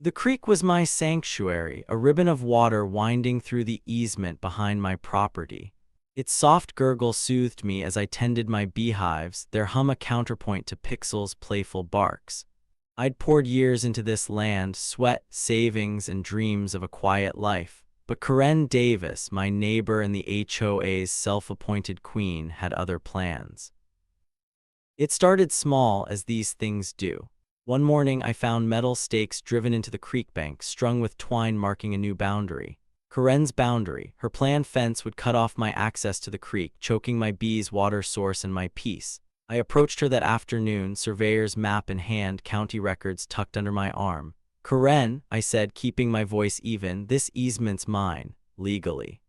The creek was my sanctuary, a ribbon of water winding through the easement behind my property. Its soft gurgle soothed me as I tended my beehives, their hum a counterpoint to Pixel's playful barks. I'd poured years into this land, sweat, savings, and dreams of a quiet life. But Karen Davis, my neighbor and the HOA's self-appointed queen, had other plans. It started small, as these things do. One morning, I found metal stakes driven into the creek bank, strung with twine marking a new boundary. Karen's boundary. Her planned fence would cut off my access to the creek, choking my bees' water source and my peace. I approached her that afternoon, surveyor's map in hand, county records tucked under my arm. "Karen," I said, keeping my voice even, "this easement's mine, legally."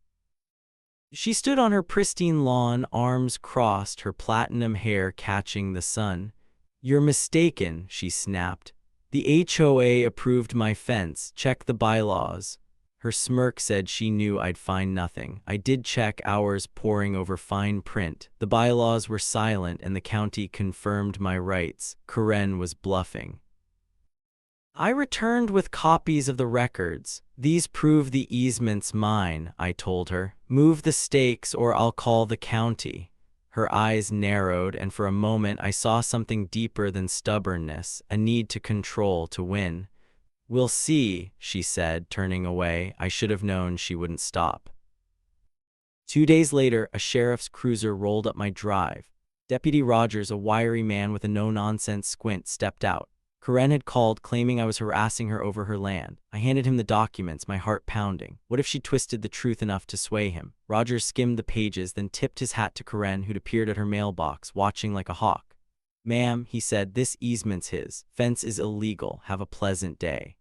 She stood on her pristine lawn, arms crossed, her platinum hair catching the sun. "You're mistaken," she snapped. "The HOA approved my fence. Check the bylaws." Her smirk said she knew I'd find nothing. I did check, hours poring over fine print. The bylaws were silent and the county confirmed my rights. Karen was bluffing. I returned with copies of the records. "These prove the easement's mine," I told her. "Move the stakes or I'll call the county." Her eyes narrowed, and for a moment I saw something deeper than stubbornness, a need to control, to win. "We'll see," she said, turning away. I should have known she wouldn't stop. 2 days later, a sheriff's cruiser rolled up my drive. Deputy Rogers, a wiry man with a no-nonsense squint, stepped out. Karen had called, claiming I was harassing her over her land. I handed him the documents, my heart pounding. What if she twisted the truth enough to sway him? Rogers skimmed the pages, then tipped his hat to Karen, who'd appeared at her mailbox, watching like a hawk. "Ma'am," he said, "this easement's his. Fence is illegal. Have a pleasant day."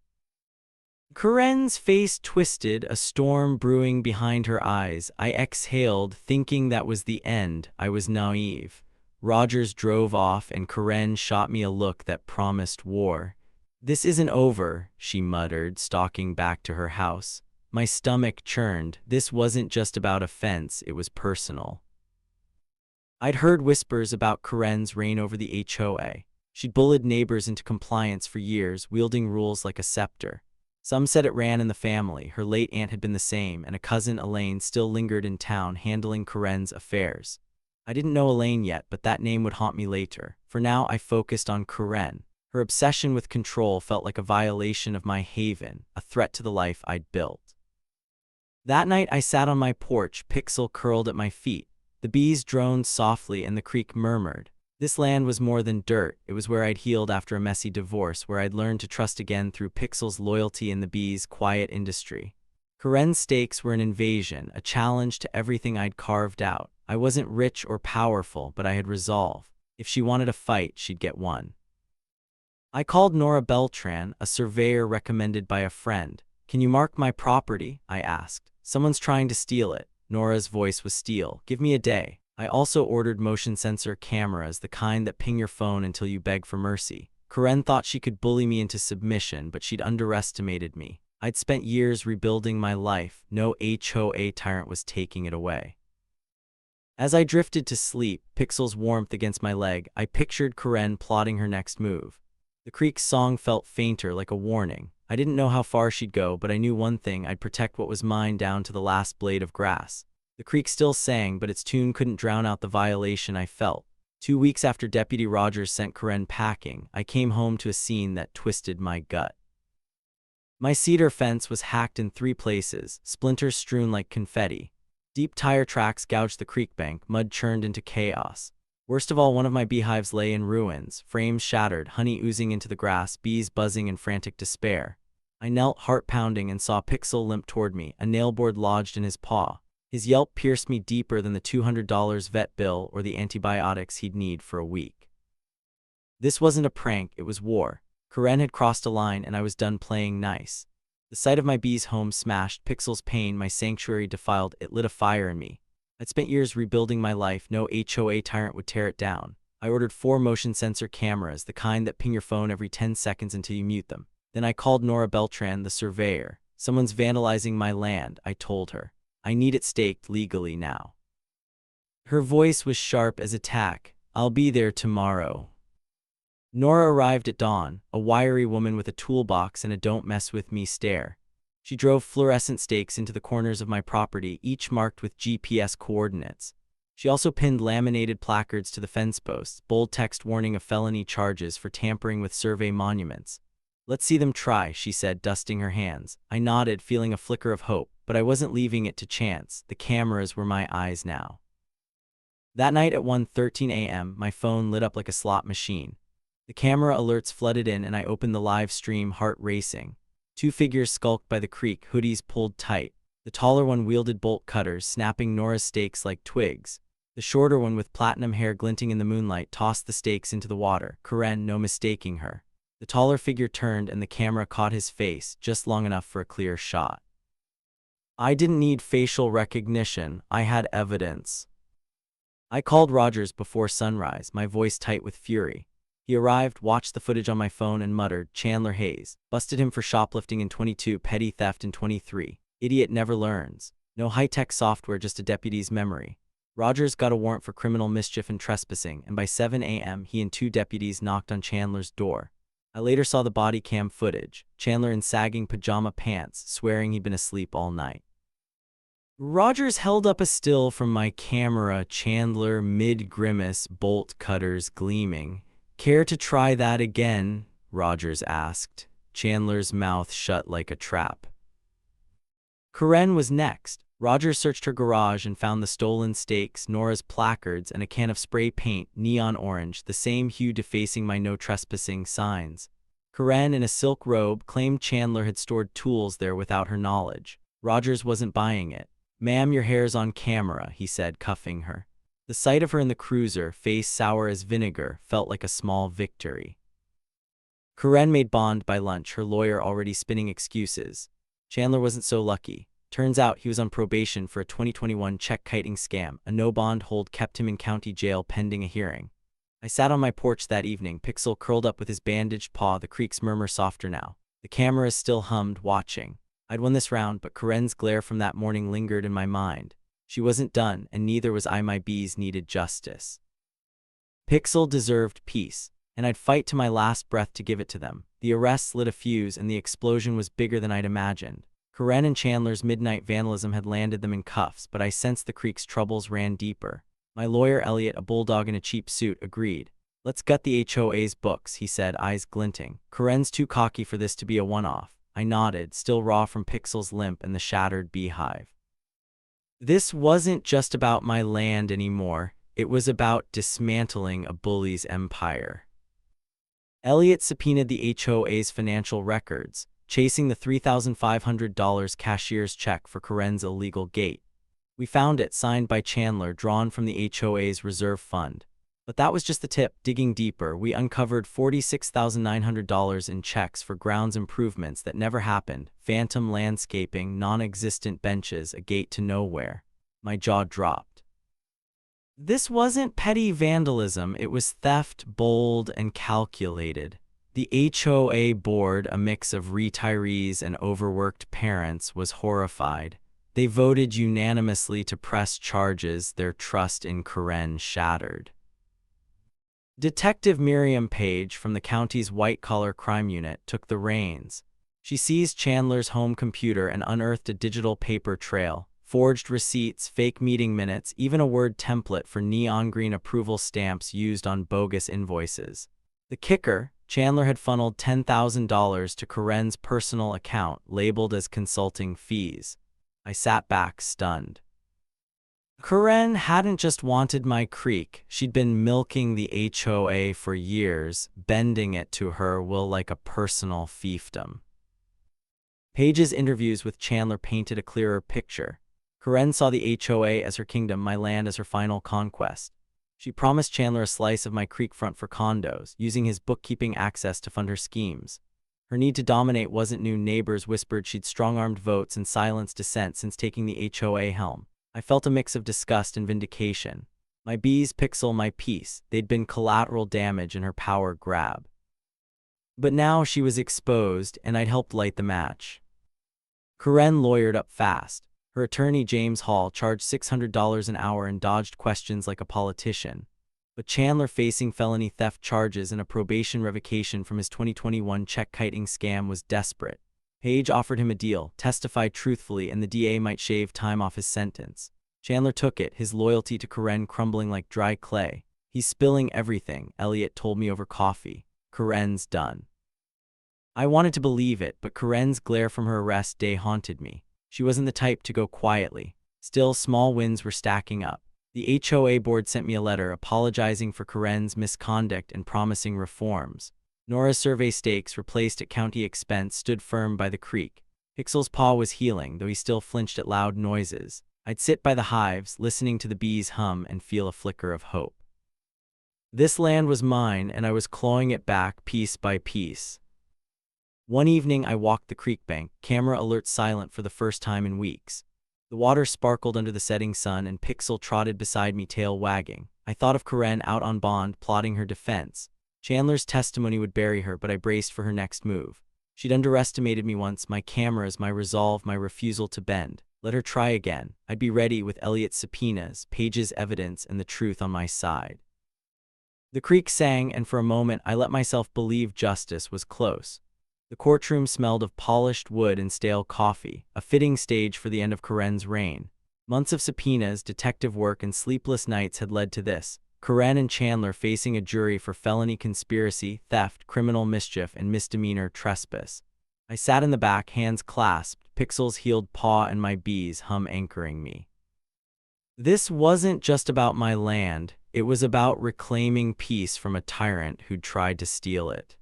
Karen's face twisted, a storm brewing behind her eyes. I exhaled, thinking that was the end. I was naive. Rogers drove off, and Karen shot me a look that promised war. "This isn't over," she muttered, stalking back to her house. My stomach churned. This wasn't just about a fence, it was personal. I'd heard whispers about Karen's reign over the HOA. She'd bullied neighbors into compliance for years, wielding rules like a scepter. Some said it ran in the family. Her late aunt had been the same, and a cousin, Elaine, still lingered in town, handling Karen's affairs. I didn't know Elaine yet, but that name would haunt me later. For now, I focused on Karen. Her obsession with control felt like a violation of my haven, a threat to the life I'd built. That night, I sat on my porch, Pixel curled at my feet. The bees droned softly and the creek murmured. This land was more than dirt. It was where I'd healed after a messy divorce, where I'd learned to trust again through Pixel's loyalty and the bees' quiet industry. Karen's stakes were an invasion, a challenge to everything I'd carved out. I wasn't rich or powerful, but I had resolve. If she wanted a fight, she'd get one. I called Nora Beltran, a surveyor recommended by a friend. "Can you mark my property?" I asked. "Someone's trying to steal it." Nora's voice was steel. "Give me a day." I also ordered motion sensor cameras, the kind that ping your phone until you beg for mercy. Karen thought she could bully me into submission, but she'd underestimated me. I'd spent years rebuilding my life. No HOA tyrant was taking it away. As I drifted to sleep, Pixel's warmth against my leg, I pictured Karen plotting her next move. The creek's song felt fainter, like a warning. I didn't know how far she'd go, but I knew one thing: I'd protect what was mine down to the last blade of grass. The creek still sang, but its tune couldn't drown out the violation I felt. 2 weeks after Deputy Rogers sent Karen packing, I came home to a scene that twisted my gut. My cedar fence was hacked in 3 places, splinters strewn like confetti. Deep tire tracks gouged the creek bank, mud churned into chaos. Worst of all, one of my beehives lay in ruins, frames shattered, honey oozing into the grass, bees buzzing in frantic despair. I knelt, heart pounding, and saw Pixel limp toward me, a nailboard lodged in his paw. His yelp pierced me deeper than the $200 vet bill or the antibiotics he'd need for a week. This wasn't a prank, it was war. Karen had crossed a line, and I was done playing nice. The sight of my bee's home smashed, Pixel's pain, my sanctuary defiled, it lit a fire in me. I'd spent years rebuilding my life. No HOA tyrant would tear it down. I ordered 4 motion sensor cameras, the kind that ping your phone every 10 seconds until you mute them. Then I called Nora Beltran, the surveyor. "Someone's vandalizing my land," I told her. "I need it staked legally now." Her voice was sharp as a tack. "I'll be there tomorrow." Nora arrived at dawn, a wiry woman with a toolbox and a don't mess with me stare. She drove fluorescent stakes into the corners of my property, each marked with GPS coordinates. She also pinned laminated placards to the fence posts, bold text warning of felony charges for tampering with survey monuments. "Let's see them try," she said, dusting her hands. I nodded, feeling a flicker of hope, but I wasn't leaving it to chance. The cameras were my eyes now. That night at 1:13 a.m., my phone lit up like a slot machine. The camera alerts flooded in and I opened the live stream, heart racing. Two figures skulked by the creek, hoodies pulled tight. The taller one wielded bolt cutters, snapping Nora's stakes like twigs. The shorter one, with platinum hair glinting in the moonlight, tossed the stakes into the water. Karen, no mistaking her. The taller figure turned and the camera caught his face, just long enough for a clear shot. I didn't need facial recognition, I had evidence. I called Rogers before sunrise, my voice tight with fury. He arrived, watched the footage on my phone and muttered, "Chandler Hayes. Busted him for shoplifting in 22, petty theft in 23. Idiot never learns. No high-tech software, just a deputy's memory." Rogers got a warrant for criminal mischief and trespassing, and by 7 a.m. he and two deputies knocked on Chandler's door. I later saw the body cam footage, Chandler in sagging pajama pants, swearing he'd been asleep all night. Rogers held up a still from my camera, Chandler mid-grimace, bolt cutters gleaming. "Care to try that again?" Rogers asked. Chandler's mouth shut like a trap. Karen was next. Rogers searched her garage and found the stolen stakes, Nora's placards, and a can of spray paint, neon orange, the same hue defacing my no trespassing signs. Karen, in a silk robe, claimed Chandler had stored tools there without her knowledge. Rogers wasn't buying it. "Ma'am, your hair's on camera," he said, cuffing her. The sight of her in the cruiser, face sour as vinegar, felt like a small victory. Karen made bond by lunch, her lawyer already spinning excuses. Chandler wasn't so lucky. Turns out he was on probation for a 2021 check-kiting scam. A no-bond hold kept him in county jail pending a hearing. I sat on my porch that evening, Pixel curled up with his bandaged paw, the creek's murmur softer now. The cameras still hummed, watching. I'd won this round, but Karen's glare from that morning lingered in my mind. She wasn't done, and neither was I. My bees needed justice. Pixel deserved peace, and I'd fight to my last breath to give it to them. The arrests lit a fuse, and the explosion was bigger than I'd imagined. Karen and Chandler's midnight vandalism had landed them in cuffs, but I sensed the creek's troubles ran deeper. My lawyer, Elliot, a bulldog in a cheap suit, agreed. "Let's gut the HOA's books," he said, eyes glinting. "Karen's too cocky for this to be a one-off." I nodded, still raw from Pixel's limp and the shattered beehive. This wasn't just about my land anymore, it was about dismantling a bully's empire. Elliot subpoenaed the HOA's financial records, chasing the $3,500 cashier's check for Karen's illegal gate. We found it, signed by Chandler, drawn from the HOA's reserve fund. But that was just the tip. Digging deeper, we uncovered $46,900 in checks for grounds improvements that never happened, phantom landscaping, non-existent benches, a gate to nowhere. My jaw dropped. This wasn't petty vandalism, it was theft, bold and calculated. The HOA board, a mix of retirees and overworked parents, was horrified. They voted unanimously to press charges, their trust in Karen shattered. Detective Miriam Page from the county's white-collar crime unit took the reins. She seized Chandler's home computer and unearthed a digital paper trail, forged receipts, fake meeting minutes, even a word template for neon green approval stamps used on bogus invoices. The kicker, Chandler had funneled $10,000 to Karen's personal account, labeled as consulting fees. I sat back, stunned. Karen hadn't just wanted my creek, she'd been milking the HOA for years, bending it to her will like a personal fiefdom. Page's interviews with Chandler painted a clearer picture. Karen saw the HOA as her kingdom, my land as her final conquest. She promised Chandler a slice of my creek front for condos, using his bookkeeping access to fund her schemes. Her need to dominate wasn't new. Neighbors whispered she'd strong-armed votes and silenced dissent since taking the HOA helm. I felt a mix of disgust and vindication. My bees, Pixel, my peace, they'd been collateral damage in her power grab. But now she was exposed, and I'd helped light the match. Karen lawyered up fast. Her attorney, James Hall, charged $600 an hour and dodged questions like a politician. but Chandler, facing felony theft charges and a probation revocation from his 2021 check kiting scam, was desperate. Page offered him a deal, testify truthfully, and the DA might shave time off his sentence. Chandler took it, his loyalty to Karen crumbling like dry clay. "He's spilling everything," Elliot told me over coffee. "Karen's done." I wanted to believe it, but Karen's glare from her arrest day haunted me. She wasn't the type to go quietly. Still, small wins were stacking up. The HOA board sent me a letter apologizing for Karen's misconduct and promising reforms. Nora's survey stakes, replaced at county expense, stood firm by the creek. Pixel's paw was healing, though he still flinched at loud noises. I'd sit by the hives, listening to the bees hum, and feel a flicker of hope. This land was mine, and I was clawing it back piece by piece. One evening, I walked the creek bank, camera alert silent for the first time in weeks. The water sparkled under the setting sun, and Pixel trotted beside me, tail wagging. I thought of Karen out on bond, plotting her defense. Chandler's testimony would bury her, but I braced for her next move. She'd underestimated me once, my cameras, my resolve, my refusal to bend. Let her try again. I'd be ready with Elliot's subpoenas, Page's evidence, and the truth on my side. The creek sang, and for a moment I let myself believe justice was close. The courtroom smelled of polished wood and stale coffee, a fitting stage for the end of Karen's reign. Months of subpoenas, detective work, and sleepless nights had led to this. Karen and Chandler facing a jury for felony conspiracy, theft, criminal mischief, and misdemeanor trespass. I sat in the back, hands clasped, Pixel's healed paw and my bees hum anchoring me. This wasn't just about my land, it was about reclaiming peace from a tyrant who'd tried to steal it.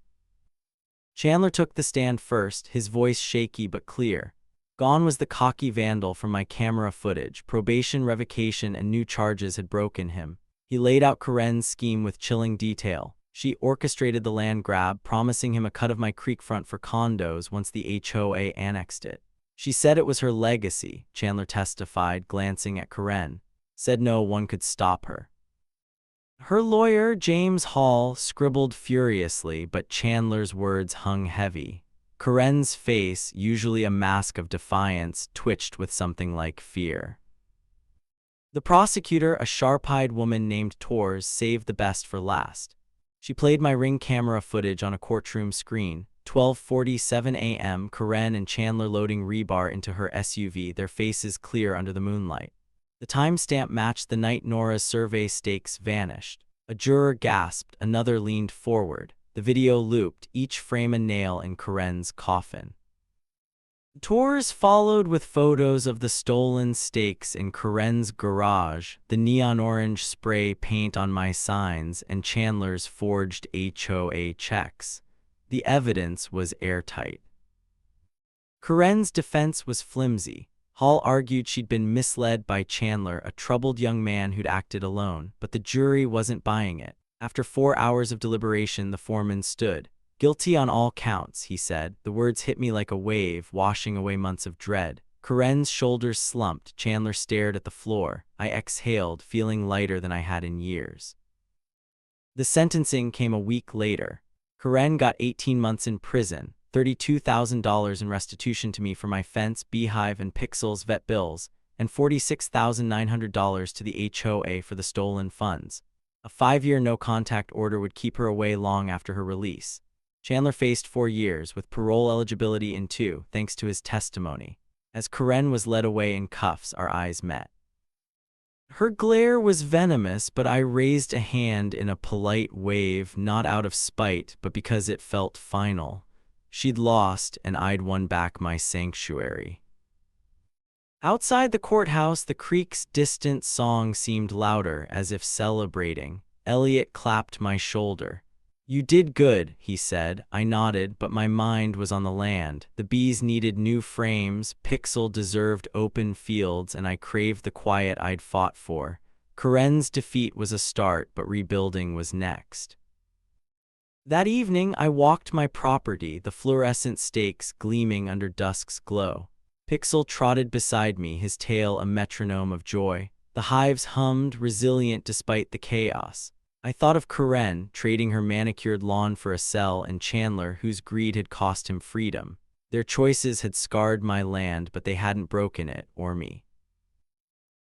Chandler took the stand first, his voice shaky but clear. Gone was the cocky vandal from my camera footage. Probation revocation and new charges had broken him. He laid out Karen's scheme with chilling detail. She orchestrated the land grab, promising him a cut of my creekfront for condos once the HOA annexed it. She said it was her legacy, Chandler testified, glancing at Karen. Said no one could stop her. Her lawyer, James Hall, scribbled furiously, but Chandler's words hung heavy. Karen's face, usually a mask of defiance, twitched with something like fear. The prosecutor, a sharp-eyed woman named Tors, saved the best for last. She played my Ring camera footage on a courtroom screen. 12:47 a.m., Karen and Chandler loading rebar into her SUV, their faces clear under the moonlight. The timestamp matched the night Nora's survey stakes vanished. A juror gasped, another leaned forward. The video looped, each frame a nail in Karen's coffin. Tours followed with photos of the stolen stakes in Karen's garage, the neon orange spray paint on my signs, and Chandler's forged HOA checks. The evidence was airtight. Karen's defense was flimsy. Hall argued she'd been misled by Chandler, a troubled young man who'd acted alone, but the jury wasn't buying it. After 4 hours of deliberation, the foreman stood. "Guilty on all counts," he said. The words hit me like a wave, washing away months of dread. Karen's shoulders slumped. Chandler stared at the floor. I exhaled, feeling lighter than I had in years. The sentencing came a week later. Karen got 18 months in prison, $32,000 in restitution to me for my fence, beehive, and Pixel's vet bills, and $46,900 to the HOA for the stolen funds. A 5-year no-contact order would keep her away long after her release. Chandler faced 4 years, with parole eligibility in 2, thanks to his testimony. As Karen was led away in cuffs, our eyes met. Her glare was venomous, but I raised a hand in a polite wave, not out of spite, but because it felt final. She'd lost, and I'd won back my sanctuary. Outside the courthouse, the creek's distant song seemed louder, as if celebrating. Elliot clapped my shoulder. "You did good," he said. I nodded, but my mind was on the land. The bees needed new frames, Pixel deserved open fields, and I craved the quiet I'd fought for. Karen's defeat was a start, but rebuilding was next. That evening, I walked my property, the fluorescent stakes gleaming under dusk's glow. Pixel trotted beside me, his tail a metronome of joy. The hives hummed, resilient despite the chaos. I thought of Karen, trading her manicured lawn for a cell, and Chandler, whose greed had cost him freedom. Their choices had scarred my land, but they hadn't broken it, or me.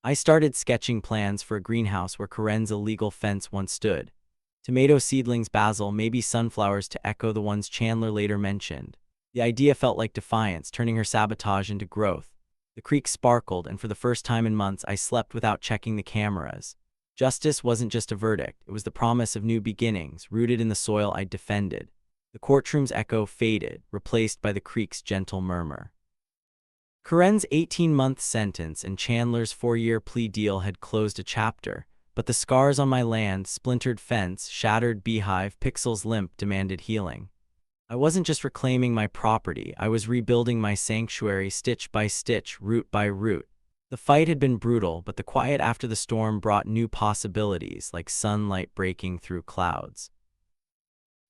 I started sketching plans for a greenhouse where Karen's illegal fence once stood. Tomato seedlings, basil, maybe sunflowers to echo the ones Chandler later mentioned. The idea felt like defiance, turning her sabotage into growth. The creek sparkled, and for the first time in months, I slept without checking the cameras. Justice wasn't just a verdict, it was the promise of new beginnings, rooted in the soil I'd defended. The courtroom's echo faded, replaced by the creek's gentle murmur. Karen's 18-month sentence and Chandler's 4-year plea deal had closed a chapter, but the scars on my land, splintered fence, shattered beehive, Pixel's limp demanded healing. I wasn't just reclaiming my property, I was rebuilding my sanctuary stitch by stitch, root by root. The fight had been brutal, but the quiet after the storm brought new possibilities, like sunlight breaking through clouds.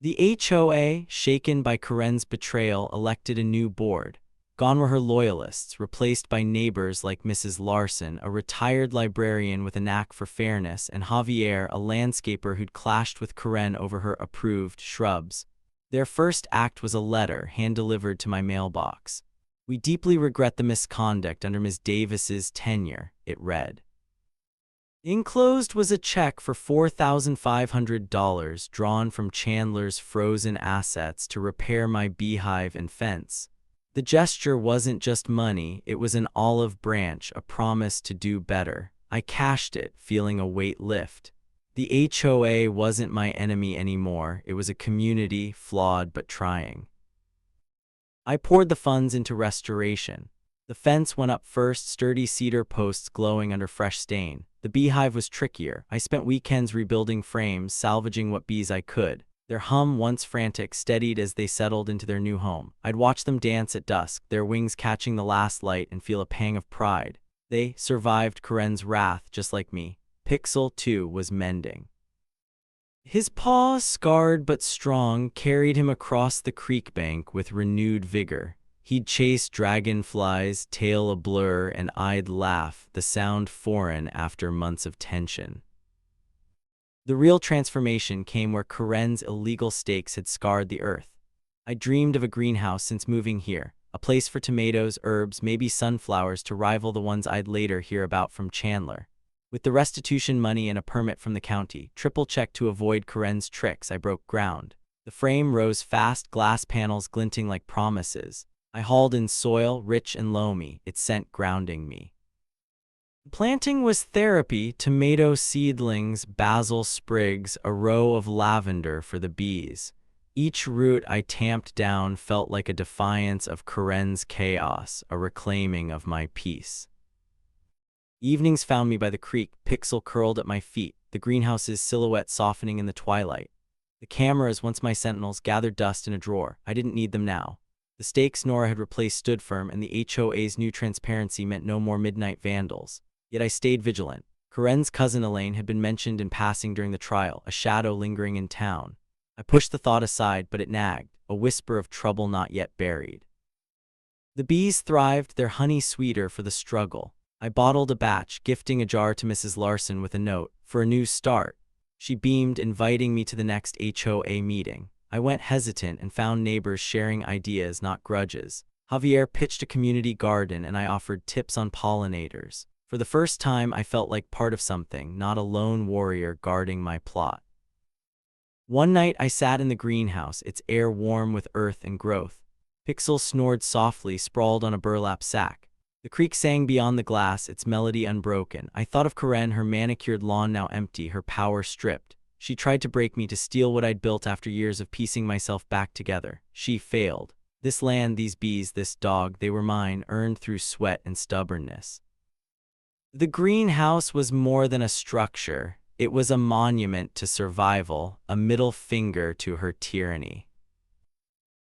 The HOA, shaken by Karen's betrayal, elected a new board. Gone were her loyalists, replaced by neighbors like Mrs. Larson, a retired librarian with a knack for fairness, and Javier, a landscaper who'd clashed with Karen over her approved shrubs. Their first act was a letter hand-delivered to my mailbox. "We deeply regret the misconduct under Ms. Davis's tenure," it read. Enclosed was a check for $4,500 drawn from Chandler's frozen assets to repair my beehive and fence. The gesture wasn't just money, it was an olive branch, a promise to do better. I cashed it, feeling a weight lift. The HOA wasn't my enemy anymore, it was a community, flawed but trying. I poured the funds into restoration. The fence went up first, sturdy cedar posts glowing under fresh stain. The beehive was trickier. I spent weekends rebuilding frames, salvaging what bees I could. Their hum, once frantic, steadied as they settled into their new home. I'd watch them dance at dusk, their wings catching the last light, and feel a pang of pride. They survived Karen's wrath just like me. Pixel, too, was mending. His paw, scarred but strong, carried him across the creek bank with renewed vigor. He'd chase dragonflies, tail a blur, and I'd laugh, the sound foreign after months of tension. The real transformation came where Karen's illegal stakes had scarred the earth. I dreamed of a greenhouse since moving here, a place for tomatoes, herbs, maybe sunflowers to rival the ones I'd later hear about from Chandler. With the restitution money and a permit from the county, triple-checked to avoid Karen's tricks, I broke ground. The frame rose fast, glass panels glinting like promises. I hauled in soil, rich and loamy, its scent grounding me. Planting was therapy: tomato seedlings, basil sprigs, a row of lavender for the bees. Each root I tamped down felt like a defiance of Karen's chaos, a reclaiming of my peace. Evenings found me by the creek, Pixel curled at my feet, the greenhouse's silhouette softening in the twilight. The cameras, once my sentinels, gathered dust in a drawer. I didn't need them now. The stakes Nora had replaced stood firm, and the HOA's new transparency meant no more midnight vandals. Yet I stayed vigilant. Karen's cousin Elaine had been mentioned in passing during the trial, a shadow lingering in town. I pushed the thought aside, but it nagged, a whisper of trouble not yet buried. The bees thrived, their honey sweeter for the struggle. I bottled a batch, gifting a jar to Mrs. Larson with a note, "For a new start." She beamed, inviting me to the next HOA meeting. I went hesitant and found neighbors sharing ideas, not grudges. Javier pitched a community garden, and I offered tips on pollinators. For the first time, I felt like part of something, not a lone warrior guarding my plot. One night, I sat in the greenhouse, its air warm with earth and growth. Pixel snored softly, sprawled on a burlap sack. The creek sang beyond the glass, its melody unbroken. I thought of Karen, her manicured lawn now empty, her power stripped. She tried to break me, to steal what I'd built after years of piecing myself back together. She failed. This land, these bees, this dog, they were mine, earned through sweat and stubbornness. The greenhouse was more than a structure. It was a monument to survival, a middle finger to her tyranny.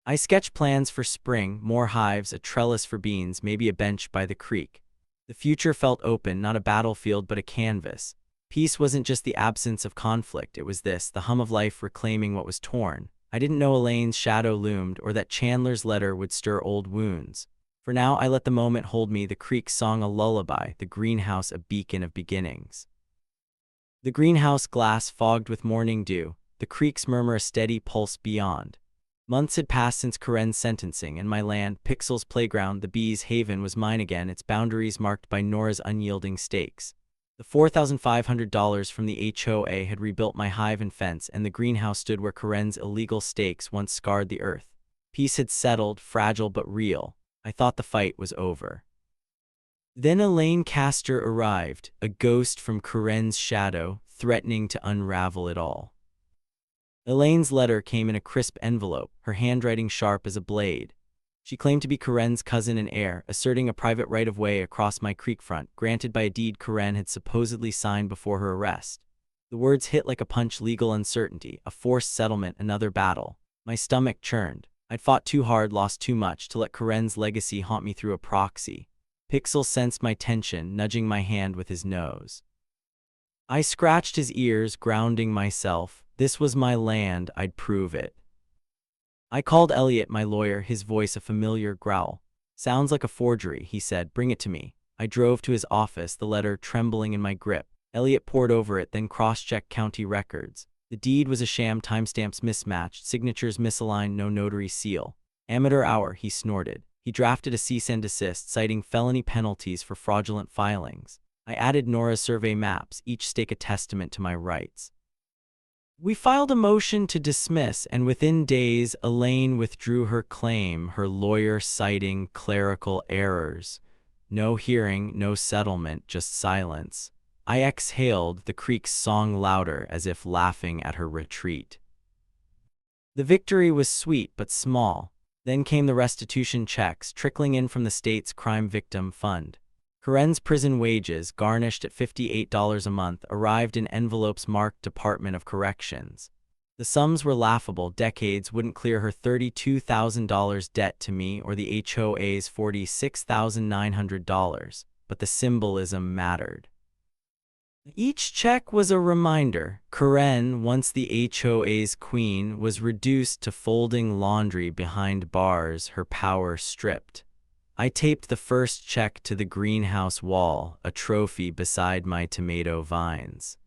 I sketched plans for spring: more hives, a trellis for beans, maybe a bench by the creek. The future felt open, not a battlefield but a canvas. Peace wasn't just the absence of conflict, it was this, the hum of life reclaiming what was torn. I didn't know Elaine's shadow loomed, or that Chandler's letter would stir old wounds. For now, I let the moment hold me, the creek's song a lullaby, the greenhouse a beacon of beginnings. The greenhouse glass fogged with morning dew, the creek's murmur a steady pulse beyond. Months had passed since Karen's sentencing, and my land, Pixel's playground, the bees' haven, was mine again, its boundaries marked by Nora's unyielding stakes. The $4,500 from the HOA had rebuilt my hive and fence, and the greenhouse stood where Karen's illegal stakes once scarred the earth. Peace had settled, fragile but real. I thought the fight was over. Then Elaine Castor arrived, a ghost from Karen's shadow, threatening to unravel it all. Elaine's letter came in a crisp envelope, her handwriting sharp as a blade. She claimed to be Karen's cousin and heir, asserting a private right-of-way across my creekfront, granted by a deed Karen had supposedly signed before her arrest. The words hit like a punch: legal uncertainty, a forced settlement, another battle. My stomach churned. I'd fought too hard, lost too much, to let Karen's legacy haunt me through a proxy. Pixel sensed my tension, nudging my hand with his nose. I scratched his ears, grounding myself. This was my land, I'd prove it. I called Elliot, my lawyer, his voice a familiar growl. Sounds like a forgery, he said. Bring it to me. I drove to his office, the letter trembling in my grip. Elliot pored over it, then cross-checked county records. The deed was a sham, timestamps mismatched, signatures misaligned, no notary seal. Amateur hour, he snorted. He drafted a cease and desist, citing felony penalties for fraudulent filings. I added Nora's survey maps, each stake a testament to my rights. We filed a motion to dismiss, and within days, Elaine withdrew her claim, her lawyer citing clerical errors. No hearing, no settlement, just silence. I exhaled, the creek's song louder, as if laughing at her retreat. The victory was sweet but small. Then came the restitution checks, trickling in from the state's crime victim fund. Karen's prison wages, garnished at $58 a month, arrived in envelopes marked Department of Corrections. The sums were laughable. Decades wouldn't clear her $32,000 debt to me or the HOA's $46,900, but the symbolism mattered. Each check was a reminder. Karen, once the HOA's queen, was reduced to folding laundry behind bars, her power stripped. I taped the first check to the greenhouse wall, a trophy beside my tomato vines.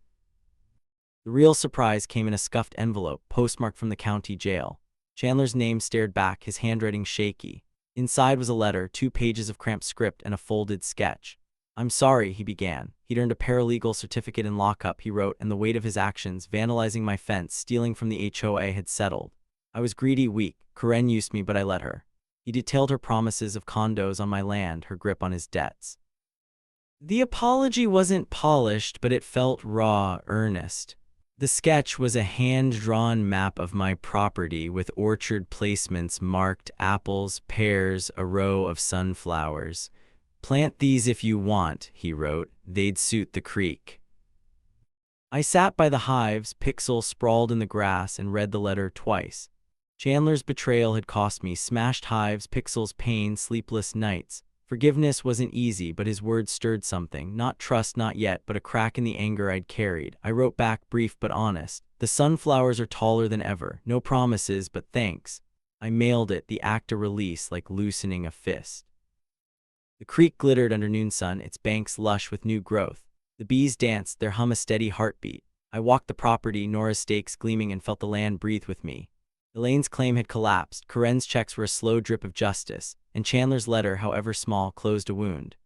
The real surprise came in a scuffed envelope, postmarked from the county jail. Chandler's name stared back, his handwriting shaky. Inside was a letter, 2 pages of cramped script, and a folded sketch. "I'm sorry," he began. He'd earned a paralegal certificate in lockup, he wrote, and the weight of his actions, vandalizing my fence, stealing from the HOA, had settled. I was greedy, weak. Karen used me, but I let her. He detailed her promises of condos on my land, her grip on his debts. The apology wasn't polished, but it felt raw, earnest. The sketch was a hand-drawn map of my property with orchard placements marked: apples, pears, a row of sunflowers. "Plant these if you want," he wrote. "They'd suit the creek." I sat by the hives, Pixel sprawled in the grass, and read the letter twice. Chandler's betrayal had cost me: smashed hives, Pixel's pain, sleepless nights. Forgiveness wasn't easy, but his words stirred something. Not trust, not yet, but a crack in the anger I'd carried. I wrote back, brief but honest. "The sunflowers are taller than ever. No promises, but thanks." I mailed it, the act of release, like loosening a fist. The creek glittered under noon sun, its banks lush with new growth. The bees danced, their hum a steady heartbeat. I walked the property, Nora's stakes gleaming, and felt the land breathe with me. Elaine's claim had collapsed, Karen's checks were a slow drip of justice, and Chandler's letter, however small, closed a wound.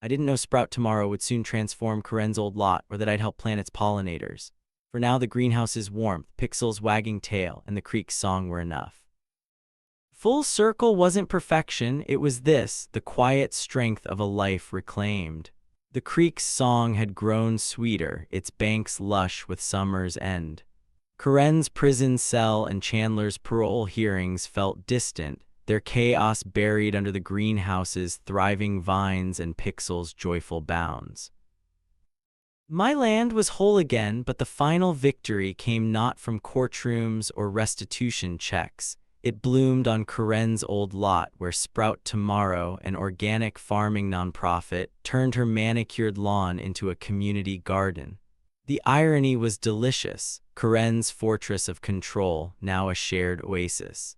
I didn't know Sprout Tomorrow would soon transform Karen's old lot, or that I'd help plant its pollinators. For now, the greenhouse's warmth, Pixel's wagging tail, and the creek's song were enough. Full circle wasn't perfection, it was this, the quiet strength of a life reclaimed. The creek's song had grown sweeter, its banks lush with summer's end. Karen's prison cell and Chandler's parole hearings felt distant, their chaos buried under the greenhouse's thriving vines and Pixel's joyful bounds. My land was whole again, but the final victory came not from courtrooms or restitution checks. It bloomed on Karen's old lot, where Sprout Tomorrow, an organic farming nonprofit, turned her manicured lawn into a community garden. The irony was delicious. Karen's fortress of control, now a shared oasis.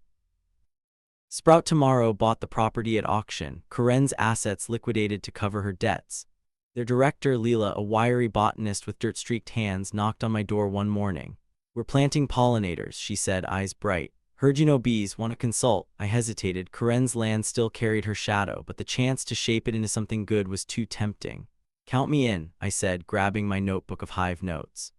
Sprout Tomorrow bought the property at auction, Karen's assets liquidated to cover her debts. Their director, Leela, a wiry botanist with dirt-streaked hands, knocked on my door one morning. "We're planting pollinators," she said, eyes bright. "Heard you know bees, want to consult." I hesitated. Karen's land still carried her shadow, but the chance to shape it into something good was too tempting. Count me in, I said, grabbing my notebook of hive notes.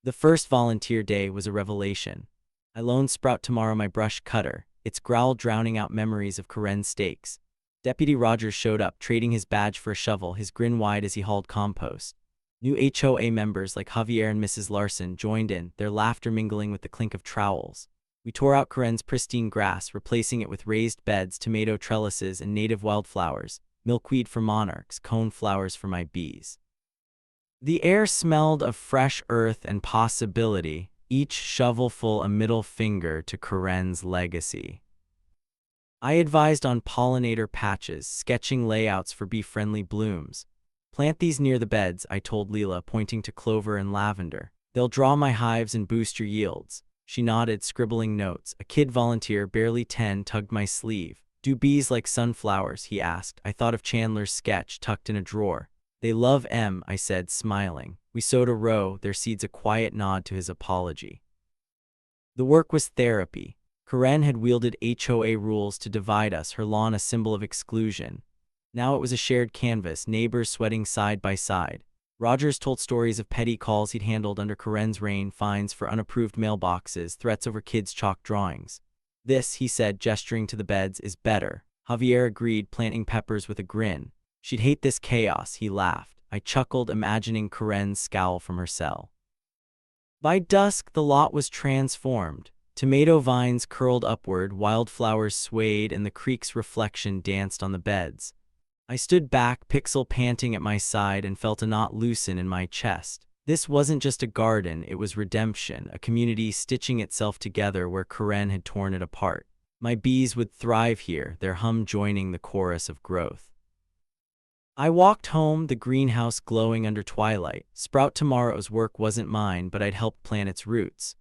The first volunteer day was a revelation. I loaned Sprout Tomorrow my brush cutter, its growl drowning out memories of Karen's steaks. Deputy Rogers showed up, trading his badge for a shovel, his grin wide as he hauled compost. New HOA members like Javier and Mrs. Larson joined in, their laughter mingling with the clink of trowels. We tore out Karen's pristine grass, replacing it with raised beds, tomato trellises, and native wildflowers, milkweed for monarchs, coneflowers for my bees. The air smelled of fresh earth and possibility, each shovelful a middle finger to Karen's legacy. I advised on pollinator patches, sketching layouts for bee-friendly blooms. Plant these near the beds, I told Leela, pointing to clover and lavender. They'll draw my hives and boost your yields. She nodded, scribbling notes. A kid volunteer, barely 10, tugged my sleeve. Do bees like sunflowers? He asked. I thought of Chandler's sketch tucked in a drawer. They love M, I said, smiling. We sowed a row, their seeds a quiet nod to his apology. The work was therapy. Karen had wielded HOA rules to divide us, her lawn a symbol of exclusion. Now it was a shared canvas, neighbors sweating side by side. Rogers told stories of petty calls he'd handled under Karen's reign, fines for unapproved mailboxes, threats over kids' chalk drawings. This, he said, gesturing to the beds, is better. Javier agreed, planting peppers with a grin. She'd hate this chaos, he laughed. I chuckled, imagining Karen's scowl from her cell. By dusk, the lot was transformed. Tomato vines curled upward, wildflowers swayed, and the creek's reflection danced on the beds. I stood back, Pixel panting at my side, and felt a knot loosen in my chest. This wasn't just a garden, it was redemption, a community stitching itself together where Karen had torn it apart. My bees would thrive here, their hum joining the chorus of growth. I walked home, the greenhouse glowing under twilight. Sprout Tomorrow's work wasn't mine, but I'd helped plant its roots.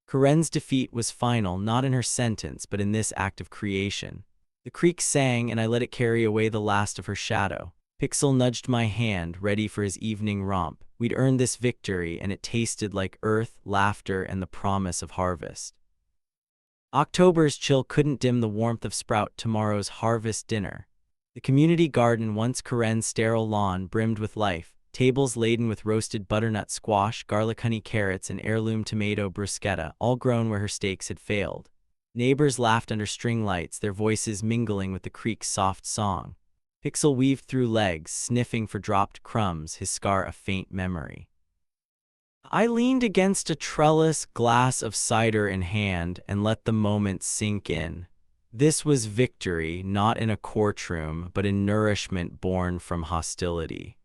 Karen's defeat was final, not in her sentence, but in this act of creation. The creek sang, and I let it carry away the last of her shadow. Pixel nudged my hand, ready for his evening romp. We'd earned this victory, and it tasted like earth, laughter, and the promise of harvest. October's chill couldn't dim the warmth of Sprout Tomorrow's harvest dinner. The community garden, once Karen's sterile lawn, brimmed with life. Tables laden with roasted butternut squash, garlic honey carrots, and heirloom tomato bruschetta, all grown where her stakes had failed. Neighbors laughed under string lights, their voices mingling with the creek's soft song. Pixel weaved through legs, sniffing for dropped crumbs, his scar a faint memory. I leaned against a trellis, glass of cider in hand, and let the moment sink in. This was victory, not in a courtroom, but in nourishment born from hostility.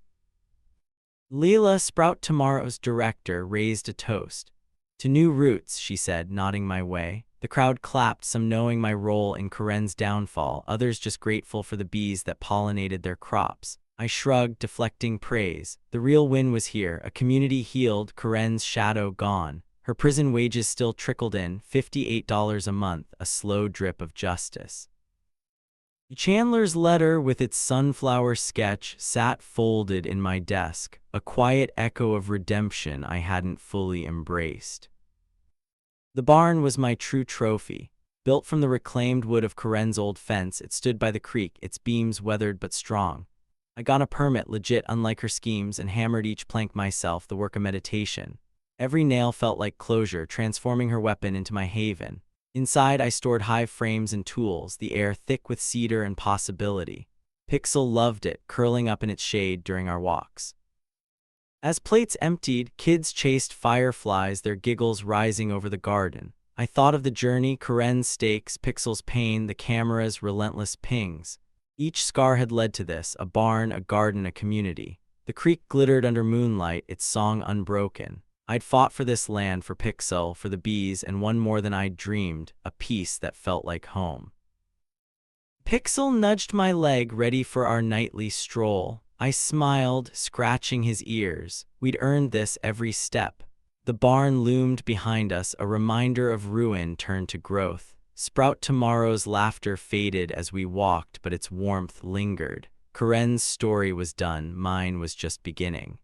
Leela, Sprout Tomorrow's director, raised a toast. To new roots, she said, nodding my way. The crowd clapped, some knowing my role in Karen's downfall, others just grateful for the bees that pollinated their crops. I shrugged, deflecting praise. The real win was here, a community healed, Karen's shadow gone. Her prison wages still trickled in, $58 a month, a slow drip of justice. Chandler's letter with its sunflower sketch sat folded in my desk, a quiet echo of redemption I hadn't fully embraced. The barn was my true trophy. Built from the reclaimed wood of Karen's old fence, it stood by the creek, its beams weathered but strong. I got a permit, legit unlike her schemes, and hammered each plank myself, the work of meditation. Every nail felt like closure, transforming her weapon into my haven. Inside, I stored hive frames and tools, the air thick with cedar and possibility. Pixel loved it, curling up in its shade during our walks. As plates emptied, kids chased fireflies, their giggles rising over the garden. I thought of the journey, Karen's stakes, Pixel's pain, the camera's relentless pings. Each scar had led to this, a barn, a garden, a community. The creek glittered under moonlight, its song unbroken. I'd fought for this land, for Pixel, for the bees, and one more than I'd dreamed, a peace that felt like home. Pixel nudged my leg, ready for our nightly stroll. I smiled, scratching his ears. We'd earned this every step. The barn loomed behind us, a reminder of ruin turned to growth. Sprout Tomorrow's laughter faded as we walked, but its warmth lingered. Karen's story was done, mine was just beginning.